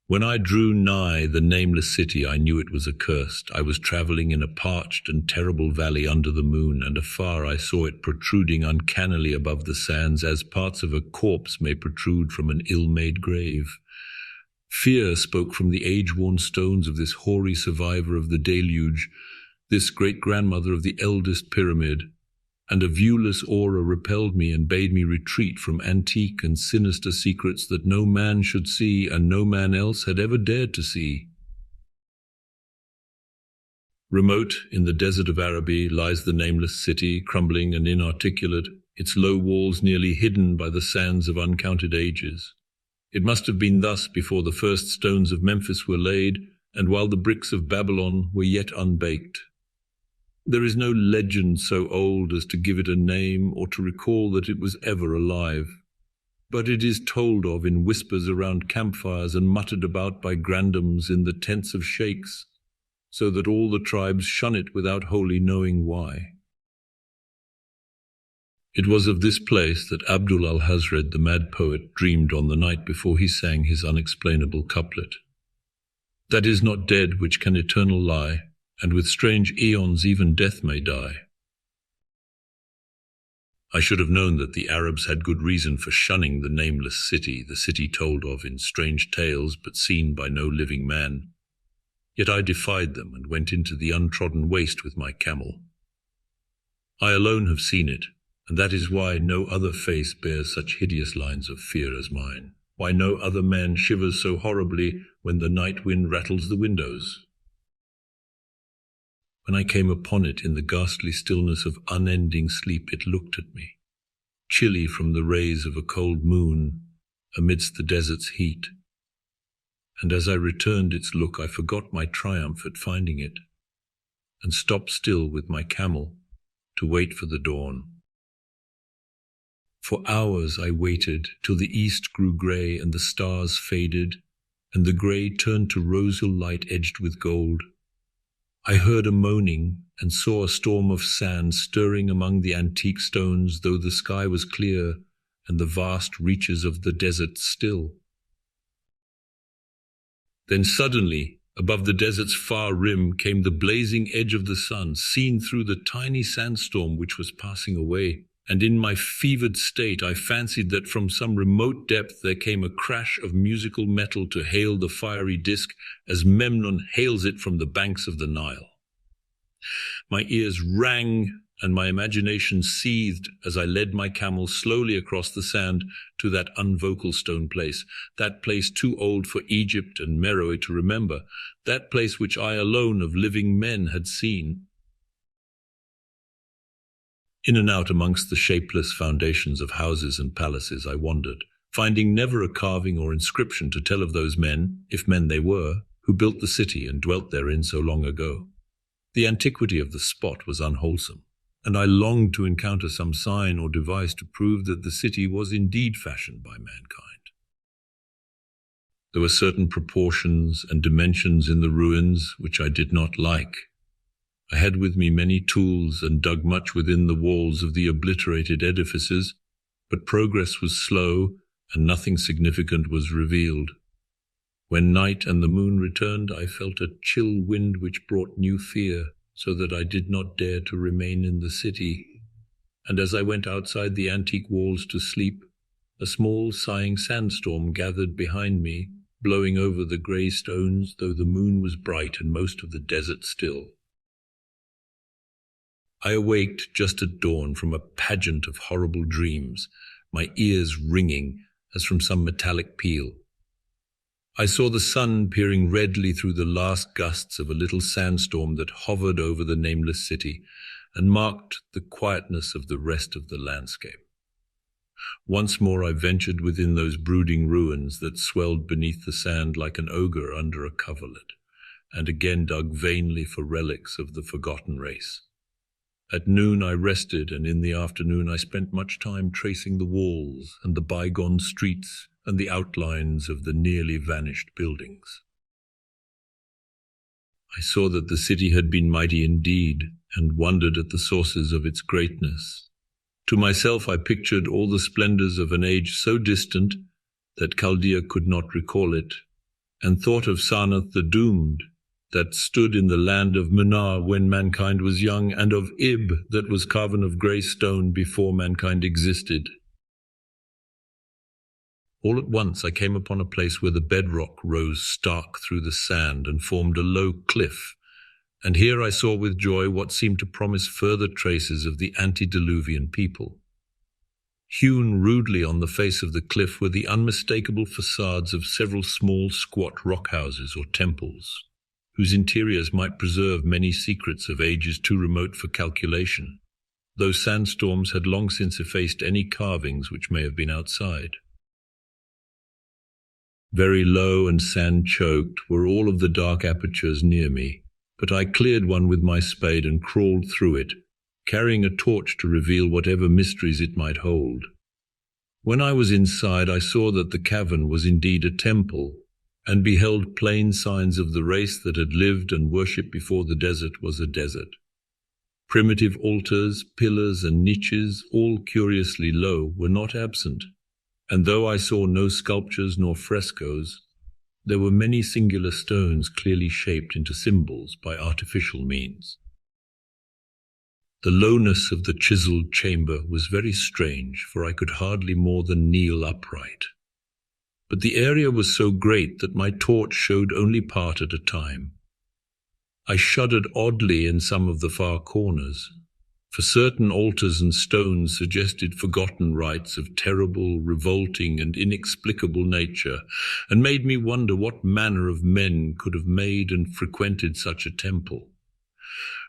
When I drew nigh the Nameless City, I knew it was accursed. I was travelling in a parched and terrible valley under the moon, and afar I saw it protruding uncannily above the sands, as parts of a corpse may protrude from an ill-made grave. Fear spoke from the age-worn stones of this hoary survivor of the deluge, this great-grandmother of the eldest pyramid, and a viewless aura repelled me and bade me retreat from antique and sinister secrets that no man should see and no man else had ever dared to see. Remote in the desert of Araby lies the Nameless City, crumbling and inarticulate, its low walls nearly hidden by the sands of uncounted ages. It must have been thus before the first stones of Memphis were laid, and while the bricks of Babylon were yet unbaked. There is no legend so old as to give it a name or to recall that it was ever alive. But it is told of in whispers around campfires and muttered about by grandams in the tents of sheikhs, so that all the tribes shun it without wholly knowing why. It was of this place that Abdul al-Hazred, the mad poet, dreamed on the night before he sang his unexplainable couplet. That is not dead which can eternal lie, and with strange eons even death may die. I should have known that the Arabs had good reason for shunning the Nameless City, the city told of in strange tales but seen by no living man. Yet I defied them and went into the untrodden waste with my camel. I alone have seen it, and that is why no other face bears such hideous lines of fear as mine, why no other man shivers so horribly when the night wind rattles the windows. When I came upon it in the ghastly stillness of unending sleep, it looked at me, chilly from the rays of a cold moon amidst the desert's heat. And as I returned its look, I forgot my triumph at finding it, and stopped still with my camel to wait for the dawn. For hours I waited, till the east grew grey and the stars faded, and the grey turned to rosal light edged with gold. I heard a moaning and saw a storm of sand stirring among the antique stones, though the sky was clear and the vast reaches of the desert still. Then suddenly, above the desert's far rim, came the blazing edge of the sun, seen through the tiny sandstorm which was passing away. And in my fevered state I fancied that from some remote depth there came a crash of musical metal to hail the fiery disk as Memnon hails it from the banks of the Nile. My ears rang and my imagination seethed as I led my camel slowly across the sand to that unvocal stone place, that place too old for Egypt and Meroe to remember, that place which I alone of living men had seen. In and out amongst the shapeless foundations of houses and palaces I wandered, finding never a carving or inscription to tell of those men, if men they were, who built the city and dwelt therein so long ago. The antiquity of the spot was unwholesome, and I longed to encounter some sign or device to prove that the city was indeed fashioned by mankind. There were certain proportions and dimensions in the ruins which I did not like. I had with me many tools and dug much within the walls of the obliterated edifices, but progress was slow and nothing significant was revealed. When night and the moon returned, I felt a chill wind which brought new fear, so that I did not dare to remain in the city. And as I went outside the antique walls to sleep, a small sighing sandstorm gathered behind me, blowing over the grey stones, though the moon was bright and most of the desert still. I awaked just at dawn from a pageant of horrible dreams, my ears ringing as from some metallic peal. I saw the sun peering redly through the last gusts of a little sandstorm that hovered over the Nameless City and marked the quietness of the rest of the landscape. Once more I ventured within those brooding ruins that swelled beneath the sand like an ogre under a coverlet, and again dug vainly for relics of the forgotten race. At noon I rested, and in the afternoon I spent much time tracing the walls and the bygone streets and the outlines of the nearly vanished buildings. I saw that the city had been mighty indeed, and wondered at the sources of its greatness. To myself I pictured all the splendors of an age so distant that Chaldea could not recall it, and thought of Sarnath the Doomed, that stood in the land of Manar when mankind was young, and of Ib, that was carven of grey stone before mankind existed. All at once I came upon a place where the bedrock rose stark through the sand and formed a low cliff, and here I saw with joy what seemed to promise further traces of the antediluvian people. Hewn rudely on the face of the cliff were the unmistakable facades of several small squat rock houses or temples, whose interiors might preserve many secrets of ages too remote for calculation, though sandstorms had long since effaced any carvings which may have been outside. Very low and sand-choked were all of the dark apertures near me, but I cleared one with my spade and crawled through it, carrying a torch to reveal whatever mysteries it might hold. When I was inside, I saw that the cavern was indeed a temple, and beheld plain signs of the race that had lived and worshipped before the desert was a desert. Primitive altars, pillars, and niches, all curiously low, were not absent, and though I saw no sculptures nor frescoes, there were many singular stones clearly shaped into symbols by artificial means. The lowness of the chiseled chamber was very strange, for I could hardly more than kneel upright. But the area was so great that my torch showed only part at a time. I shuddered oddly in some of the far corners, for certain altars and stones suggested forgotten rites of terrible, revolting, and inexplicable nature, and made me wonder what manner of men could have made and frequented such a temple.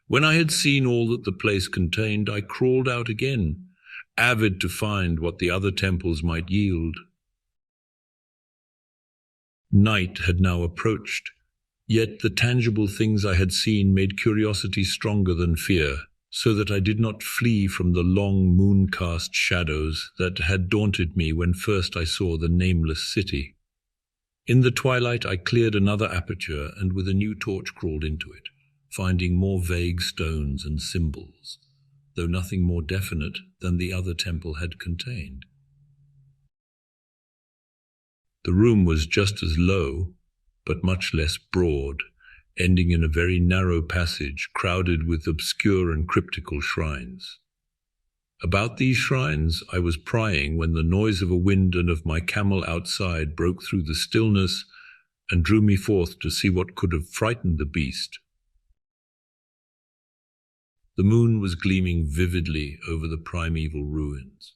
When I had seen all that the place contained, I crawled out again, avid to find what the other temples might yield. Night had now approached, yet the tangible things I had seen made curiosity stronger than fear, so that I did not flee from the long moon-cast shadows that had daunted me when first I saw the Nameless City. In the twilight I cleared another aperture and with a new torch crawled into it, finding more vague stones and symbols, though nothing more definite than the other temple had contained. The room was just as low, but much less broad, ending in a very narrow passage crowded with obscure and cryptical shrines. About these shrines I was prying when the noise of a wind and of my camel outside broke through the stillness and drew me forth to see what could have frightened the beast. The moon was gleaming vividly over the primeval ruins,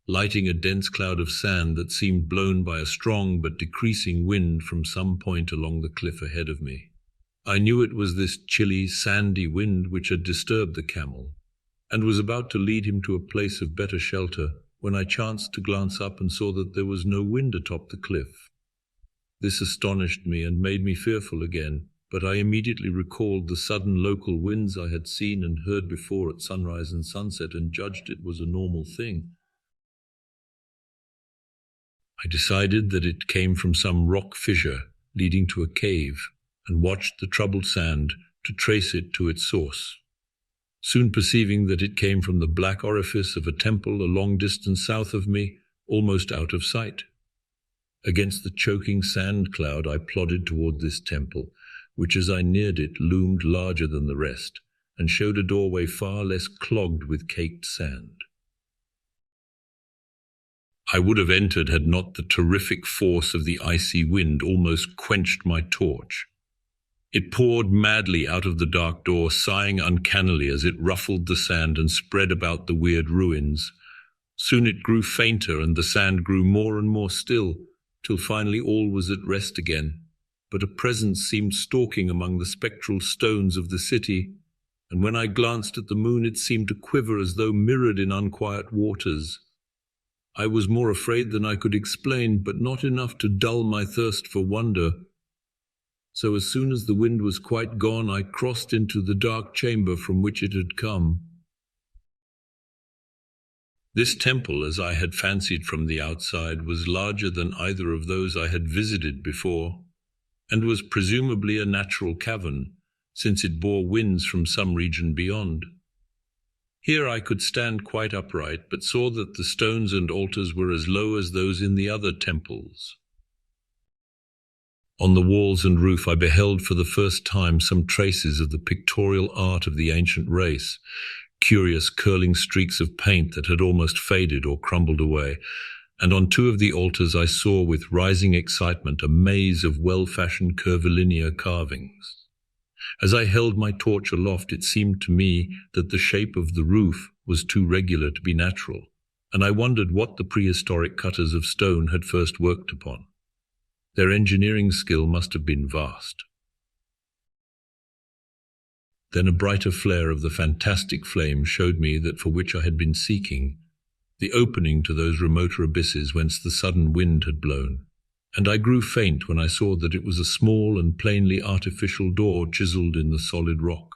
lighting a dense cloud of sand that seemed blown by a strong but decreasing wind from some point along the cliff ahead of me. I knew it was this chilly, sandy wind which had disturbed the camel, and was about to lead him to a place of better shelter, when I chanced to glance up and saw that there was no wind atop the cliff. This astonished me and made me fearful again, but I immediately recalled the sudden local winds I had seen and heard before at sunrise and sunset, and judged it was a normal thing. I decided that it came from some rock fissure leading to a cave, and watched the troubled sand to trace it to its source, soon perceiving that it came from the black orifice of a temple a long distance south of me, almost out of sight. Against the choking sand cloud I plodded toward this temple, which as I neared it loomed larger than the rest, and showed a doorway far less clogged with caked sand. I would have entered had not the terrific force of the icy wind almost quenched my torch. It poured madly out of the dark door, sighing uncannily as it ruffled the sand and spread about the weird ruins. Soon it grew fainter, and the sand grew more and more still, till finally all was at rest again. But a presence seemed stalking among the spectral stones of the city, and when I glanced at the moon it seemed to quiver as though mirrored in unquiet waters. I was more afraid than I could explain, but not enough to dull my thirst for wonder. So as soon as the wind was quite gone, I crossed into the dark chamber from which it had come. This temple, as I had fancied from the outside, was larger than either of those I had visited before, and was presumably a natural cavern, since it bore winds from some region beyond. Here I could stand quite upright, but saw that the stones and altars were as low as those in the other temples. On the walls and roof I beheld for the first time some traces of the pictorial art of the ancient race, curious curling streaks of paint that had almost faded or crumbled away, and on two of the altars I saw with rising excitement a maze of well-fashioned curvilinear carvings. As I held my torch aloft, it seemed to me that the shape of the roof was too regular to be natural, and I wondered what the prehistoric cutters of stone had first worked upon. Their engineering skill must have been vast. Then a brighter flare of the fantastic flame showed me that for which I had been seeking, the opening to those remoter abysses whence the sudden wind had blown, and I grew faint when I saw that it was a small and plainly artificial door chiseled in the solid rock.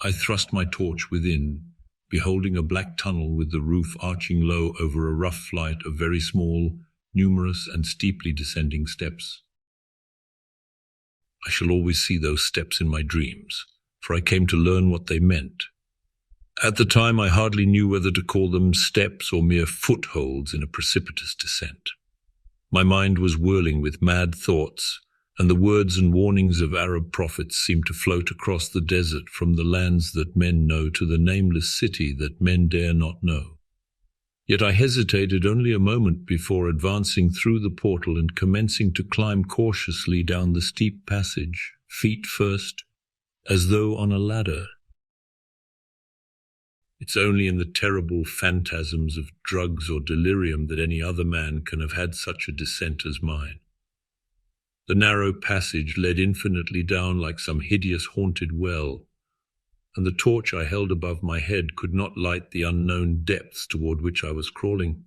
I thrust my torch within, beholding a black tunnel with the roof arching low over a rough flight of very small, numerous and steeply descending steps. I shall always see those steps in my dreams, for I came to learn what they meant. At the time I hardly knew whether to call them steps or mere footholds in a precipitous descent. My mind was whirling with mad thoughts, and the words and warnings of Arab prophets seemed to float across the desert from the lands that men know to the nameless city that men dare not know. Yet I hesitated only a moment before advancing through the portal and commencing to climb cautiously down the steep passage, feet first, as though on a ladder. It's only in the terrible phantasms of drugs or delirium that any other man can have had such a descent as mine. The narrow passage led infinitely down like some hideous haunted well, and the torch I held above my head could not light the unknown depths toward which I was crawling.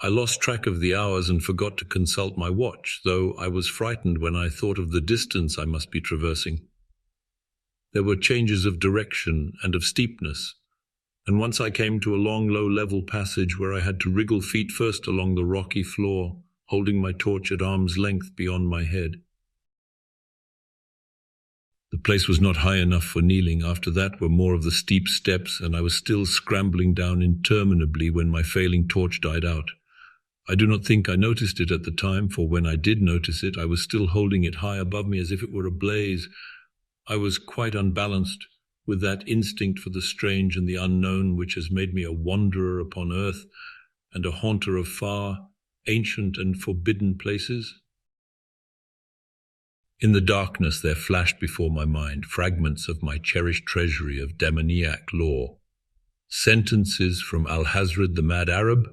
I lost track of the hours and forgot to consult my watch, though I was frightened when I thought of the distance I must be traversing. There were changes of direction and of steepness, and once I came to a long, low-level passage where I had to wriggle feet first along the rocky floor, holding my torch at arm's length beyond my head. The place was not high enough for kneeling. After that were more of the steep steps, and I was still scrambling down interminably when my failing torch died out. I do not think I noticed it at the time, for when I did notice it, I was still holding it high above me as if it were ablaze. I was quite unbalanced, with that instinct for the strange and the unknown which has made me a wanderer upon earth and a haunter of far, ancient and forbidden places. In the darkness there flashed before my mind fragments of my cherished treasury of demoniac lore, sentences from Al-Hazred the Mad Arab,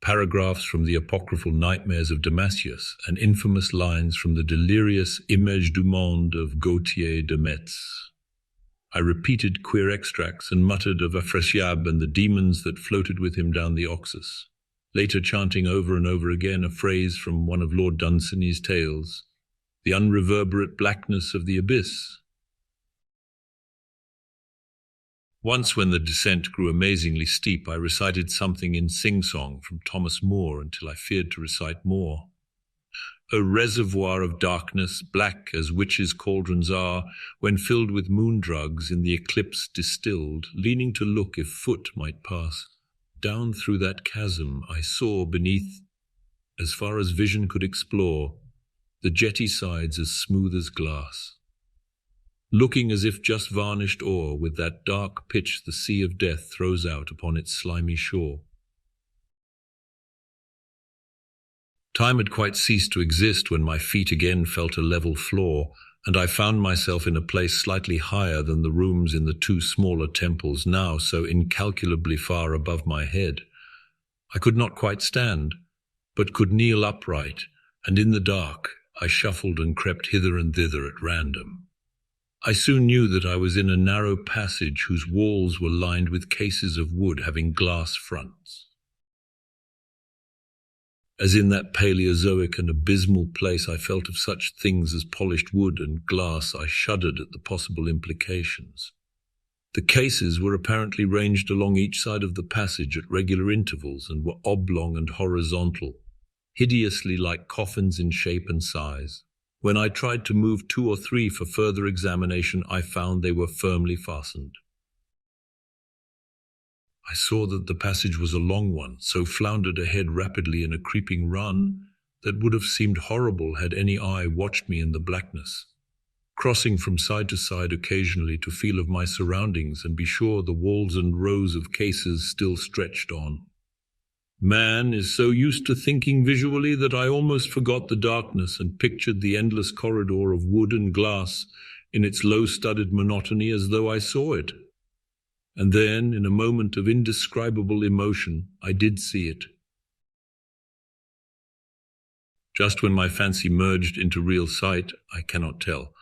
paragraphs from the apocryphal nightmares of Damascus, and infamous lines from the delirious Image du Monde of Gautier de Metz. I repeated queer extracts and muttered of Afrasiab and the demons that floated with him down the Oxus, later chanting over and over again a phrase from one of Lord Dunsany's tales, the unreverberate blackness of the abyss. Once when the descent grew amazingly steep, I recited something in sing-song from Thomas Moore until I feared to recite more. O reservoir of darkness, black as witches' cauldrons are, when filled with moon drugs in the eclipse distilled, leaning to look if foot might pass, down through that chasm I saw beneath, as far as vision could explore, the jetty sides as smooth as glass, looking as if just varnished ore with that dark pitch the sea of death throws out upon its slimy shore. Time had quite ceased to exist when my feet again felt a level floor, and I found myself in a place slightly higher than the rooms in the two smaller temples now so incalculably far above my head. I could not quite stand, but could kneel upright, and in the dark I shuffled and crept hither and thither at random. I soon knew that I was in a narrow passage whose walls were lined with cases of wood having glass fronts. As in that Paleozoic and abysmal place I felt of such things as polished wood and glass, I shuddered at the possible implications. The cases were apparently ranged along each side of the passage at regular intervals and were oblong and horizontal, hideously like coffins in shape and size. When I tried to move two or three for further examination, I found they were firmly fastened. I saw that the passage was a long one, so floundered ahead rapidly in a creeping run that would have seemed horrible had any eye watched me in the blackness, crossing from side to side occasionally to feel of my surroundings and be sure the walls and rows of cases still stretched on. Man is so used to thinking visually that I almost forgot the darkness and pictured the endless corridor of wood and glass in its low-studded monotony as though I saw it. And then, in a moment of indescribable emotion, I did see it. Just when my fancy merged into real sight, I cannot tell,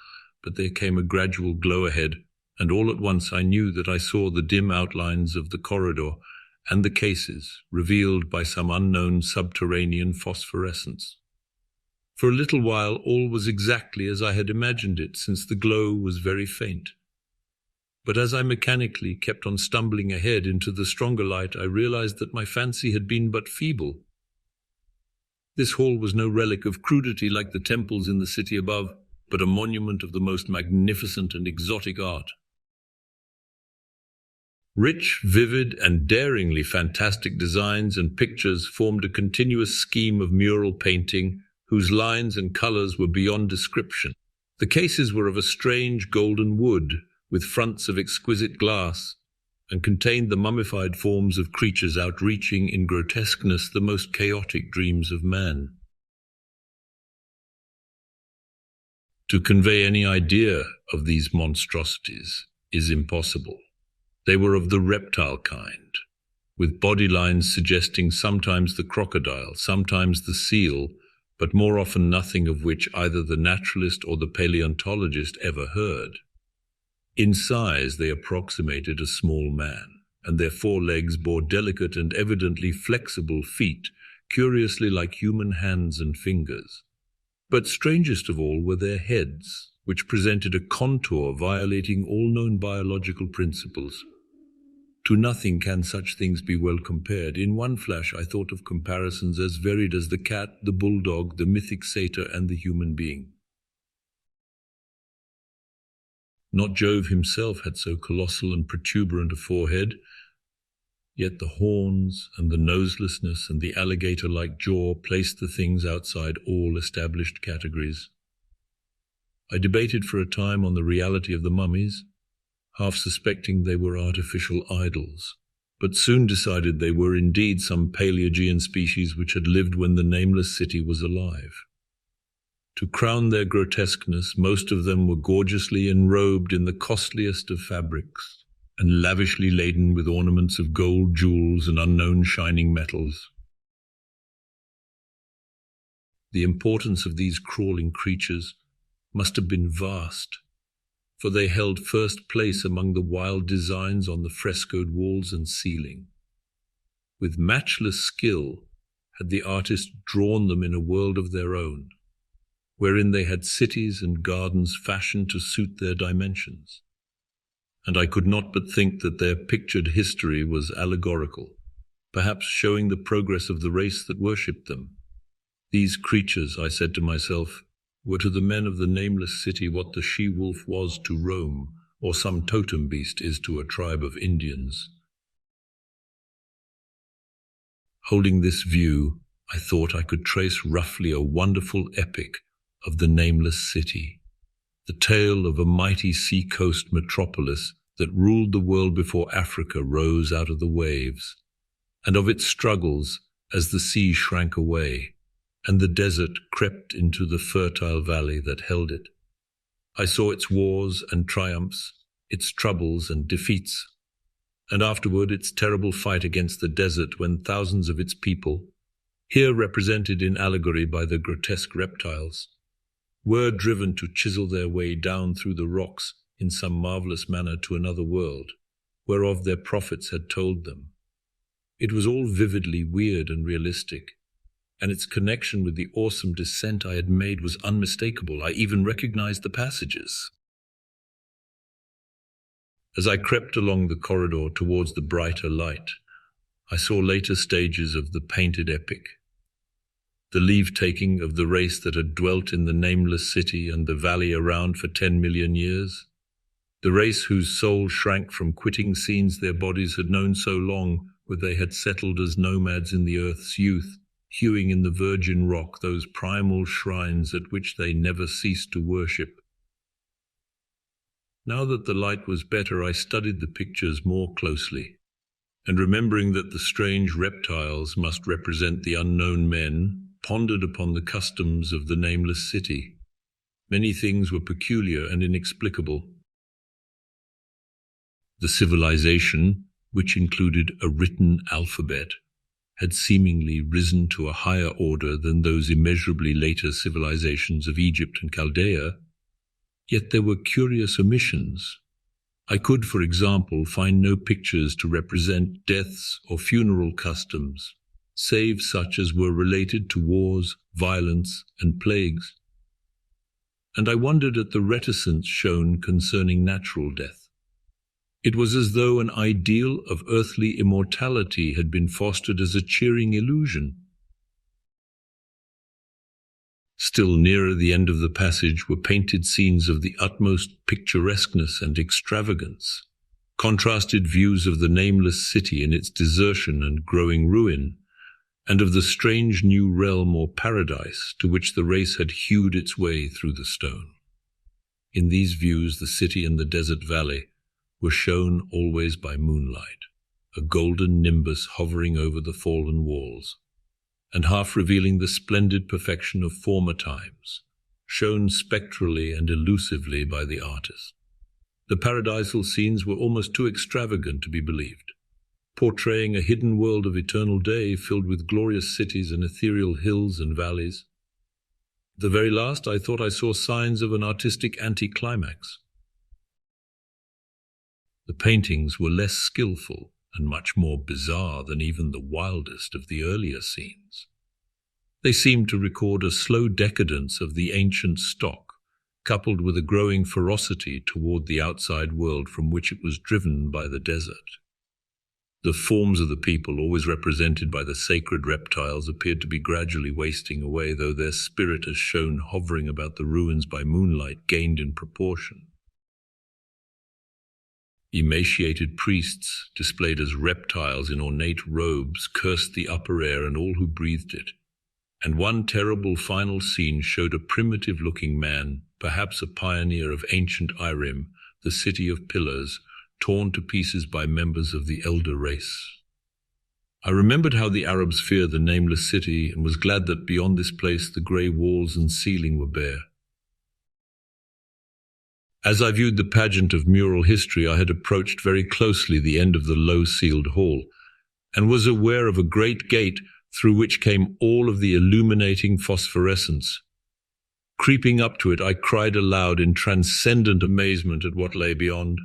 but there came a gradual glow ahead, and all at once I knew that I saw the dim outlines of the corridor and the cases, revealed by some unknown subterranean phosphorescence. For a little while all was exactly as I had imagined it, since the glow was very faint. But as I mechanically kept on stumbling ahead into the stronger light, I realized that my fancy had been but feeble. This hall was no relic of crudity like the temples in the city above, but a monument of the most magnificent and exotic art. Rich, vivid, and daringly fantastic designs and pictures formed a continuous scheme of mural painting whose lines and colors were beyond description. The cases were of a strange golden wood, with fronts of exquisite glass, and contained the mummified forms of creatures outreaching in grotesqueness the most chaotic dreams of man. To convey any idea of these monstrosities is impossible. They were of the reptile kind, with body lines suggesting sometimes the crocodile, sometimes the seal, but more often nothing of which either the naturalist or the paleontologist ever heard. In size, they approximated a small man, and their forelegs bore delicate and evidently flexible feet, curiously like human hands and fingers. But strangest of all were their heads, which presented a contour violating all known biological principles. To nothing can such things be well compared. In one flash I thought of comparisons as varied as the cat, the bulldog, the mythic satyr, and the human being. Not Jove himself had so colossal and protuberant a forehead, yet the horns and the noselessness and the alligator-like jaw placed the things outside all established categories. I debated for a time on the reality of the mummies, half suspecting they were artificial idols, but soon decided they were indeed some Paleogean species which had lived when the Nameless City was alive. To crown their grotesqueness, most of them were gorgeously enrobed in the costliest of fabrics, and lavishly laden with ornaments of gold, jewels, and unknown shining metals. The importance of these crawling creatures must have been vast, for they held first place among the wild designs on the frescoed walls and ceiling. With matchless skill had the artist drawn them in a world of their own, wherein they had cities and gardens fashioned to suit their dimensions. And I could not but think that their pictured history was allegorical, perhaps showing the progress of the race that worshipped them. These creatures, I said to myself, were to the men of the Nameless City what the she-wolf was to Rome, or some totem beast is to a tribe of Indians. Holding this view, I thought I could trace roughly a wonderful epic of the Nameless City, the tale of a mighty sea-coast metropolis that ruled the world before Africa rose out of the waves, and of its struggles as the sea shrank away, and the desert crept into the fertile valley that held it. I saw its wars and triumphs, its troubles and defeats, and afterward its terrible fight against the desert when thousands of its people, here represented in allegory by the grotesque reptiles, were driven to chisel their way down through the rocks in some marvelous manner to another world, whereof their prophets had told them. It was all vividly weird and realistic, and its connection with the awesome descent I had made was unmistakable. I even recognized the passages. As I crept along the corridor towards the brighter light, I saw later stages of the painted epic. The leave-taking of the race that had dwelt in the Nameless City and the valley around for 10 million years. The race whose soul shrank from quitting scenes their bodies had known so long, where they had settled as nomads in the earth's youth, hewing in the virgin rock those primal shrines at which they never ceased to worship. Now that the light was better, I studied the pictures more closely, and remembering that the strange reptiles must represent the unknown men, pondered upon the customs of the Nameless City. Many things were peculiar and inexplicable. The civilization, which included a written alphabet, had seemingly risen to a higher order than those immeasurably later civilizations of Egypt and Chaldea, yet there were curious omissions. I could, for example, find no pictures to represent deaths or funeral customs, save such as were related to wars, violence, and plagues. And I wondered at the reticence shown concerning natural death. It was as though an ideal of earthly immortality had been fostered as a cheering illusion. Still nearer the end of the passage were painted scenes of the utmost picturesqueness and extravagance, contrasted views of the Nameless City in its desertion and growing ruin, and of the strange new realm or paradise to which the race had hewed its way through the stone. In these views, the city and the desert valley were shown always by moonlight, a golden nimbus hovering over the fallen walls, and half revealing the splendid perfection of former times, shown spectrally and elusively by the artist. The paradisal scenes were almost too extravagant to be believed, portraying a hidden world of eternal day filled with glorious cities and ethereal hills and valleys. At the very last, I thought I saw signs of an artistic anticlimax. The paintings were less skillful and much more bizarre than even the wildest of the earlier scenes. They seemed to record a slow decadence of the ancient stock, coupled with a growing ferocity toward the outside world from which it was driven by the desert. The forms of the people, always represented by the sacred reptiles, appeared to be gradually wasting away, though their spirit, as shown hovering about the ruins by moonlight, gained in proportion. Emaciated priests, displayed as reptiles in ornate robes, cursed the upper air and all who breathed it. And one terrible final scene showed a primitive-looking man, perhaps a pioneer of ancient Irem, the city of pillars, torn to pieces by members of the elder race. I remembered how the Arabs feared the Nameless City and was glad that beyond this place the grey walls and ceiling were bare. As I viewed the pageant of mural history, I had approached very closely the end of the low-ceiled hall, and was aware of a great gate through which came all of the illuminating phosphorescence. Creeping up to it, I cried aloud in transcendent amazement at what lay beyond.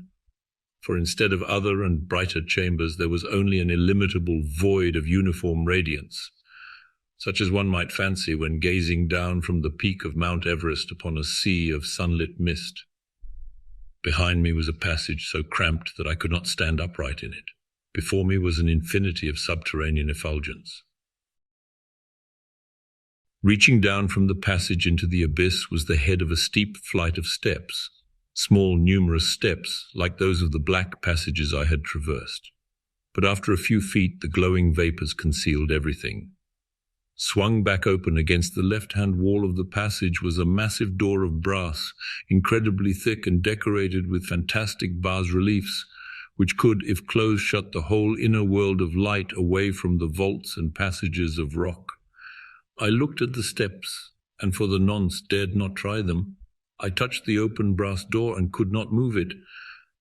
For instead of other and brighter chambers, there was only an illimitable void of uniform radiance, such as one might fancy when gazing down from the peak of Mount Everest upon a sea of sunlit mist. Behind me was a passage so cramped that I could not stand upright in it. Before me was an infinity of subterranean effulgence. Reaching down from the passage into the abyss was the head of a steep flight of steps, small numerous steps like those of the black passages I had traversed. But after a few feet, the glowing vapors concealed everything. Swung back open against the left-hand wall of the passage was a massive door of brass, incredibly thick and decorated with fantastic bas-reliefs, which could, if closed, shut the whole inner world of light away from the vaults and passages of rock. I looked at the steps, and for the nonce dared not try them. I touched the open brass door and could not move it.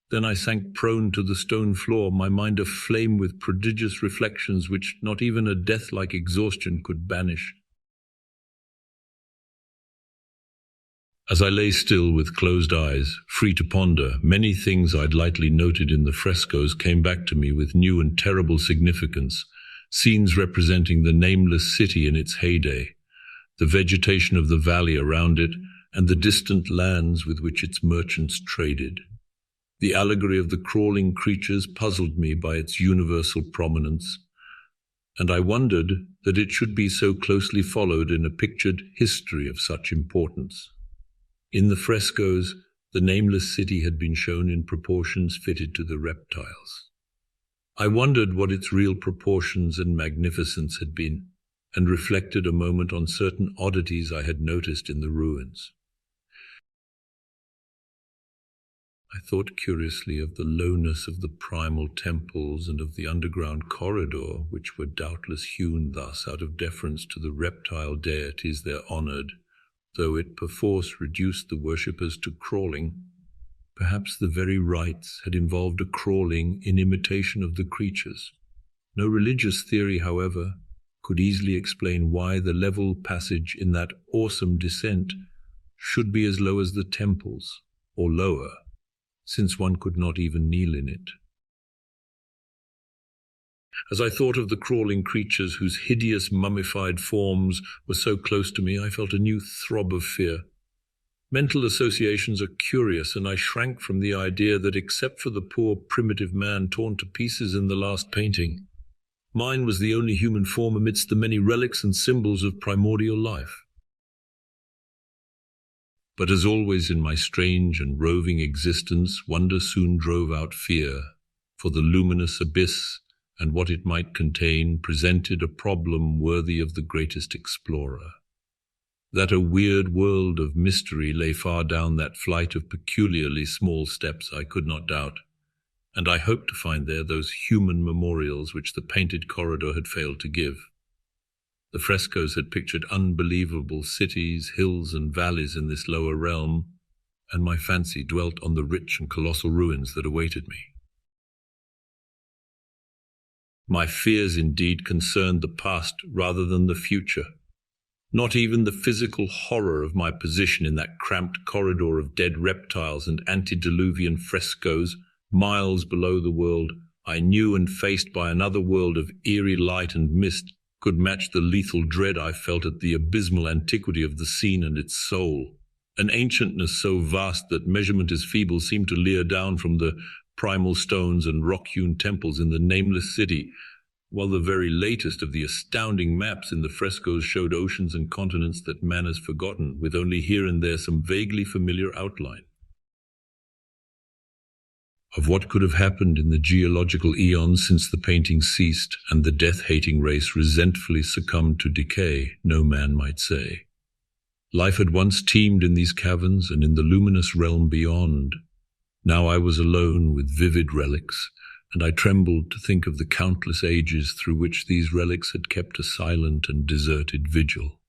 Then I sank prone to the stone floor, my mind aflame with prodigious reflections which not even a death-like exhaustion could banish. As I lay still with closed eyes, free to ponder, many things I'd lightly noted in the frescoes came back to me with new and terrible significance, scenes representing the Nameless City in its heyday, the vegetation of the valley around it, and the distant lands with which its merchants traded. The allegory of the crawling creatures puzzled me by its universal prominence, and I wondered that it should be so closely followed in a pictured history of such importance. In the frescoes, the Nameless City had been shown in proportions fitted to the reptiles. I wondered what its real proportions and magnificence had been, and reflected a moment on certain oddities I had noticed in the ruins. I thought curiously of the lowness of the primal temples and of the underground corridor, which were doubtless hewn thus out of deference to the reptile deities there honoured, though it perforce reduced the worshippers to crawling. Perhaps the very rites had involved a crawling in imitation of the creatures. No religious theory, however, could easily explain why the level passage in that awesome descent should be as low as the temples, or lower, since one could not even kneel in it. As I thought of the crawling creatures whose hideous mummified forms were so close to me, I felt a new throb of fear. Mental associations are curious, and I shrank from the idea that except for the poor primitive man torn to pieces in the last painting, mine was the only human form amidst the many relics and symbols of primordial life. But as always in my strange and roving existence, wonder soon drove out fear, for the luminous abyss and what it might contain presented a problem worthy of the greatest explorer. That a weird world of mystery lay far down that flight of peculiarly small steps I could not doubt, and I hoped to find there those human memorials which the painted corridor had failed to give. The frescoes had pictured unbelievable cities, hills, and valleys in this lower realm, and my fancy dwelt on the rich and colossal ruins that awaited me. My fears indeed concerned the past rather than the future. Not even the physical horror of my position in that cramped corridor of dead reptiles and antediluvian frescoes, miles below the world I knew and faced by another world of eerie light and mist, could match the lethal dread I felt at the abysmal antiquity of the scene and its soul. An ancientness so vast that measurement is feeble seemed to leer down from the primal stones and rock-hewn temples in the Nameless City, while the very latest of the astounding maps in the frescoes showed oceans and continents that man has forgotten, with only here and there some vaguely familiar outline. Of what could have happened in the geological eons since the painting ceased and the death-hating race resentfully succumbed to decay, no man might say. Life had once teemed in these caverns and in the luminous realm beyond. Now I was alone with vivid relics, and I trembled to think of the countless ages through which these relics had kept a silent and deserted vigil.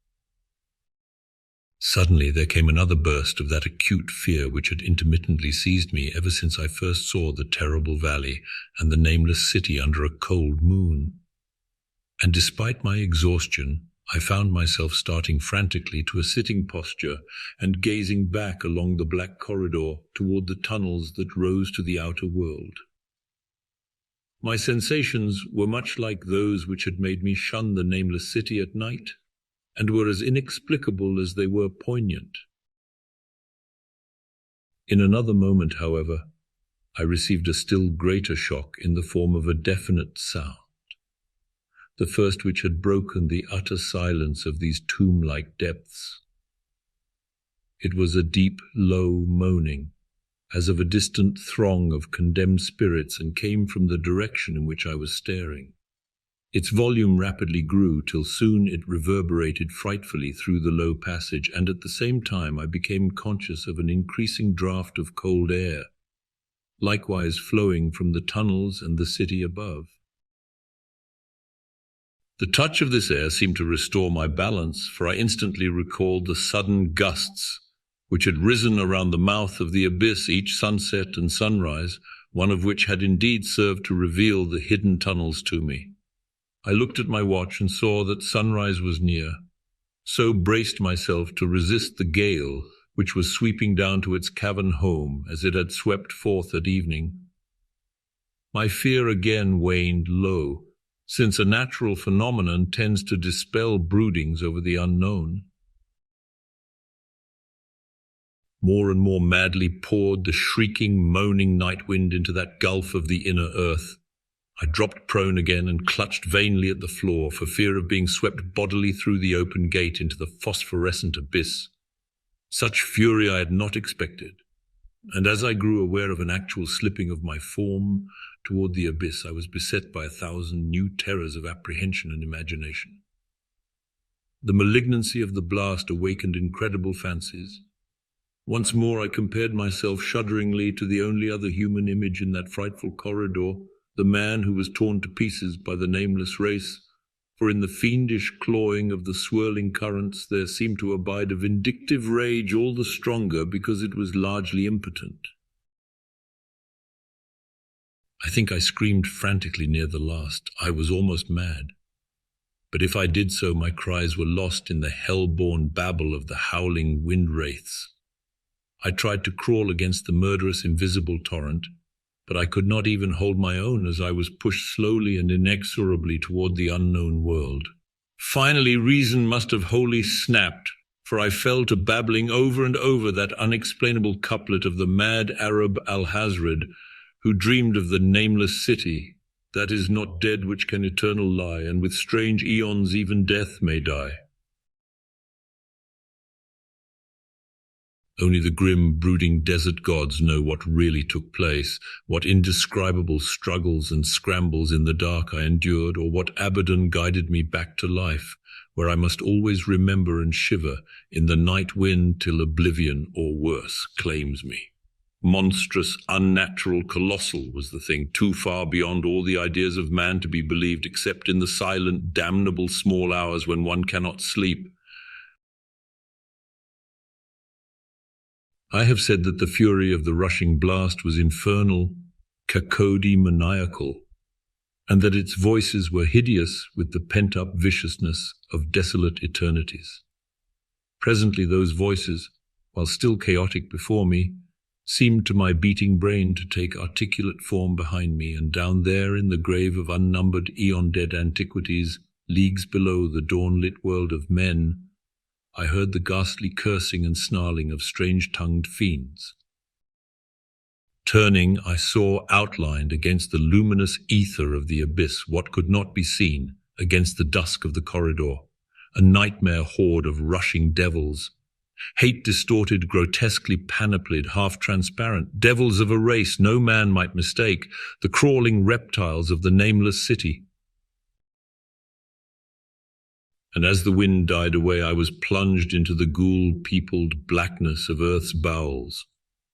Suddenly there came another burst of that acute fear which had intermittently seized me ever since I first saw the terrible valley and the nameless city under a cold moon. And despite my exhaustion, I found myself starting frantically to a sitting posture and gazing back along the black corridor toward the tunnels that rose to the outer world. My sensations were much like those which had made me shun the nameless city at night, and were as inexplicable as they were poignant. In another moment, however, I received a still greater shock in the form of a definite sound, the first which had broken the utter silence of these tomb-like depths. It was a deep, low moaning, as of a distant throng of condemned spirits, and came from the direction in which I was staring. Its volume rapidly grew till soon it reverberated frightfully through the low passage, and at the same time I became conscious of an increasing draught of cold air, likewise flowing from the tunnels and the city above. The touch of this air seemed to restore my balance, for I instantly recalled the sudden gusts which had risen around the mouth of the abyss each sunset and sunrise, one of which had indeed served to reveal the hidden tunnels to me. I looked at my watch and saw that sunrise was near, so braced myself to resist the gale which was sweeping down to its cavern home as it had swept forth at evening. My fear again waned low, since a natural phenomenon tends to dispel broodings over the unknown. More and more madly poured the shrieking, moaning night wind into that gulf of the inner earth. I dropped prone again and clutched vainly at the floor for fear of being swept bodily through the open gate into the phosphorescent abyss. Such fury I had not expected, and as I grew aware of an actual slipping of my form toward the abyss, I was beset by 1,000 new terrors of apprehension and imagination. The malignancy of the blast awakened incredible fancies. Once more I compared myself shudderingly to the only other human image in that frightful corridor, the man who was torn to pieces by the nameless race, for in the fiendish clawing of the swirling currents there seemed to abide a vindictive rage all the stronger because it was largely impotent. I think I screamed frantically near the last. I was almost mad. But if I did so, my cries were lost in the hell-born babble of the howling wind wraiths. I tried to crawl against the murderous invisible torrent, but I could not even hold my own as I was pushed slowly and inexorably toward the unknown world. Finally, reason must have wholly snapped, for I fell to babbling over and over that unexplainable couplet of the mad Arab Alhazred, who dreamed of the nameless city, that is not dead which can eternal lie, and with strange eons even death may die. Only the grim, brooding desert gods know what really took place, what indescribable struggles and scrambles in the dark I endured, or what Abaddon guided me back to life, where I must always remember and shiver in the night wind till oblivion, or worse, claims me. Monstrous, unnatural, colossal was the thing, too far beyond all the ideas of man to be believed except in the silent, damnable small hours when one cannot sleep. I have said that the fury of the rushing blast was infernal, cacody-maniacal, and that its voices were hideous with the pent-up viciousness of desolate eternities. Presently those voices, while still chaotic before me, seemed to my beating brain to take articulate form behind me, and down there in the grave of unnumbered eon-dead antiquities, leagues below the dawn-lit world of men, I heard the ghastly cursing and snarling of strange-tongued fiends. Turning, I saw outlined against the luminous ether of the abyss what could not be seen against the dusk of the corridor, a nightmare horde of rushing devils, hate-distorted, grotesquely panoplied, half-transparent, devils of a race no man might mistake, the crawling reptiles of the Nameless City. And as the wind died away, I was plunged into the ghoul-peopled blackness of Earth's bowels.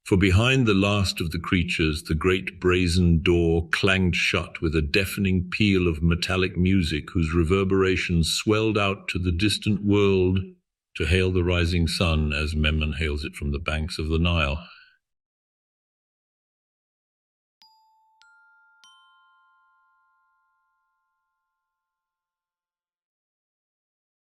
For behind the last of the creatures, the great brazen door clanged shut with a deafening peal of metallic music whose reverberations swelled out to the distant world to hail the rising sun as Memnon hails it from the banks of the Nile.